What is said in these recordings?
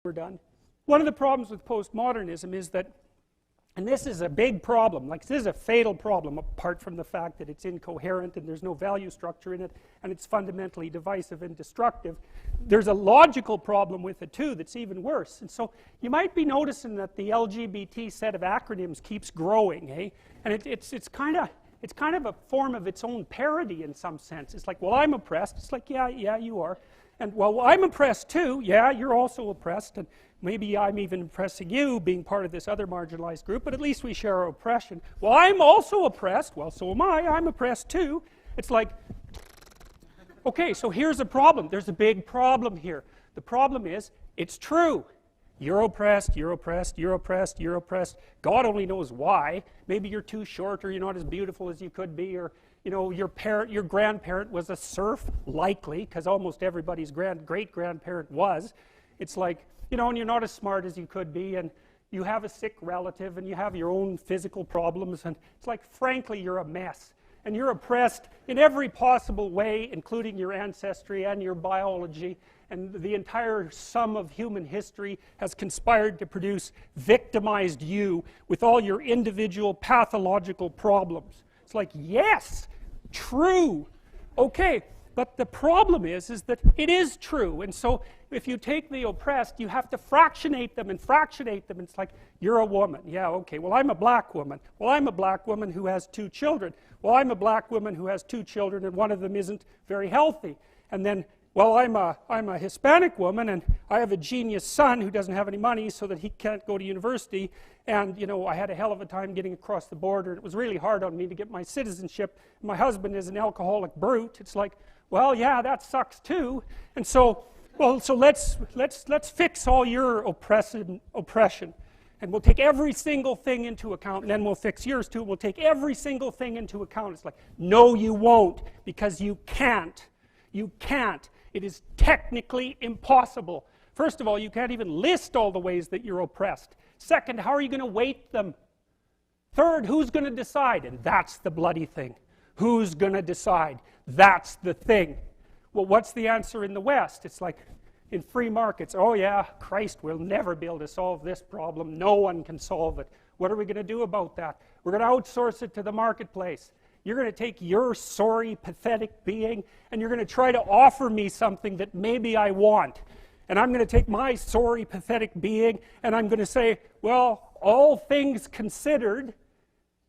we're done. One of the problems with postmodernism is that, and this is a big problem, like this is a fatal problem apart from the fact that it's incoherent and there's no value structure in it and it's fundamentally divisive and destructive. There's a logical problem with it too that's even worse. And so you might be noticing that the LGBT set of acronyms keeps growing, eh? And it's kind of a form of its own parody in some sense. It's like, well, I'm oppressed. It's like, yeah, you are. And, well, I'm oppressed too. Yeah, you're also oppressed. And maybe I'm even oppressing you, being part of this other marginalized group, but at least we share our oppression. Well, I'm also oppressed. Well, so am I. I'm oppressed too. It's like, okay, so here's a problem. There's a big problem here. The problem is, it's true. You're oppressed, you're oppressed, you're oppressed, you're oppressed. God only knows why. Maybe you're too short, or you're not as beautiful as you could be, or you know, your grandparent was a serf, likely, because almost everybody's great-grandparent was. It's like, you know, and you're not as smart as you could be, and you have a sick relative, and you have your own physical problems, and it's like, frankly, you're a mess. And you're oppressed in every possible way, including your ancestry and your biology, and the entire sum of human history has conspired to produce victimized you with all your individual pathological problems. It's like, yes, true. Okay, but the problem is that it is true. And so if you take the oppressed, you have to fractionate them and fractionate them. It's like, you're a woman. Yeah, okay, well, I'm a black woman. Well, I'm a black woman who has 2 children. Well, I'm a black woman who has 2 children and one of them isn't very healthy. And then, well, I'm a Hispanic woman and I have a genius son who doesn't have any money so that he can't go to university. And, you know, I had a hell of a time getting across the border. It was really hard on me to get my citizenship. My husband is an alcoholic brute. It's like, well, yeah, that sucks too. And so, well, so let's fix all your oppression. And we'll take every single thing into account, and then we'll fix yours too. We'll take every single thing into account. It's like, no, you won't, because you can't. You can't. It is technically impossible. First of all, you can't even list all the ways that you're oppressed. Second, how are you going to weight them? Third, who's going to decide? And that's the bloody thing. Who's going to decide? That's the thing. Well, what's the answer in the West? It's like, in free markets, oh yeah, Christ will never be able to solve this problem. No one can solve it. What are we going to do about that? We're going to outsource it to the marketplace. You're going to take your sorry, pathetic being and you're going to try to offer me something that maybe I want. And I'm going to take my sorry, pathetic being and I'm going to say, well, all things considered,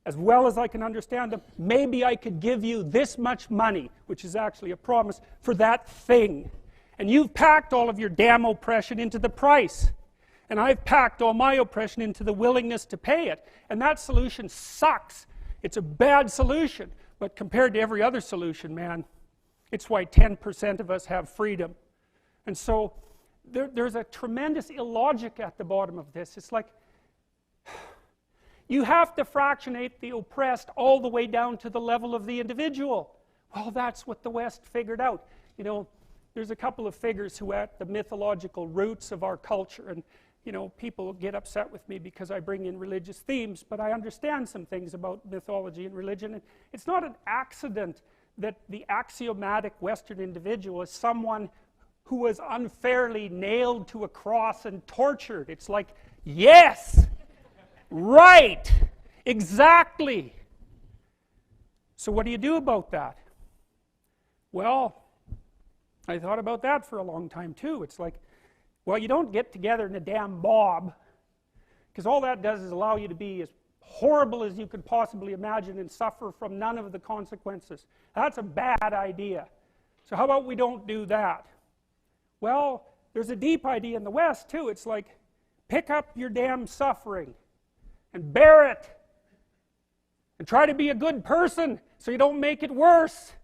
as well as I can understand them, maybe I could give you this much money, which is actually a promise, for that thing. And you've packed all of your damn oppression into the price. And I've packed all my oppression into the willingness to pay it. And that solution sucks. It's a bad solution. But compared to every other solution, man, it's why 10% of us have freedom. And so there's a tremendous illogic at the bottom of this. It's like, you have to fractionate the oppressed all the way down to the level of the individual. Well, that's what the West figured out. You know, there's a couple of figures who are at the mythological roots of our culture, and you know, people get upset with me because I bring in religious themes, but I understand some things about mythology and religion. And it's not an accident that the axiomatic Western individual is someone who was unfairly nailed to a cross and tortured. It's like, yes, right, exactly. So what do you do about that? Well, I thought about that for a long time too. It's like, well, you don't get together in a damn mob, because all that does is allow you to be as horrible as you could possibly imagine and suffer from none of the consequences. That's a bad idea. So how about we don't do that? Well, there's a deep idea in the West too. It's like, pick up your damn suffering and bear it and try to be a good person so you don't make it worse.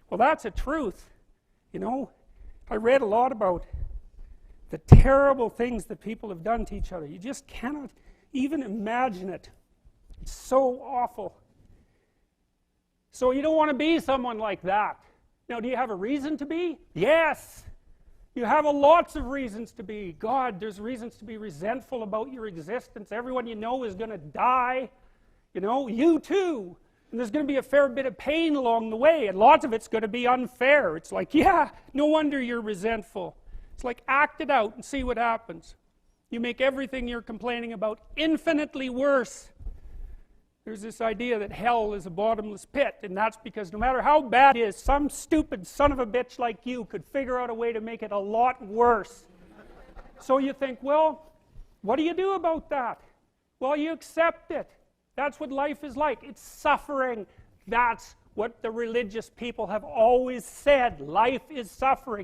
Well, that's a truth. You know, I read a lot about the terrible things that people have done to each other. You just cannot even imagine it. It's so awful. So you don't want to be someone like that. Now, do you have a reason to be? Yes. You have lots of reasons to be. God, there's reasons to be resentful about your existence. Everyone you know is going to die. You know, you too. And there's going to be a fair bit of pain along the way, and lots of it's going to be unfair. It's like, yeah, no wonder you're resentful. It's like act it out and see what happens. You make everything you're complaining about infinitely worse. There's this idea that hell is a bottomless pit, and that's because no matter how bad it is, some stupid son of a bitch like you could figure out a way to make it a lot worse. So you think, well, what do you do about that? Well, you accept it. That's what life is like. It's suffering. That's what the religious people have always said. Life is suffering.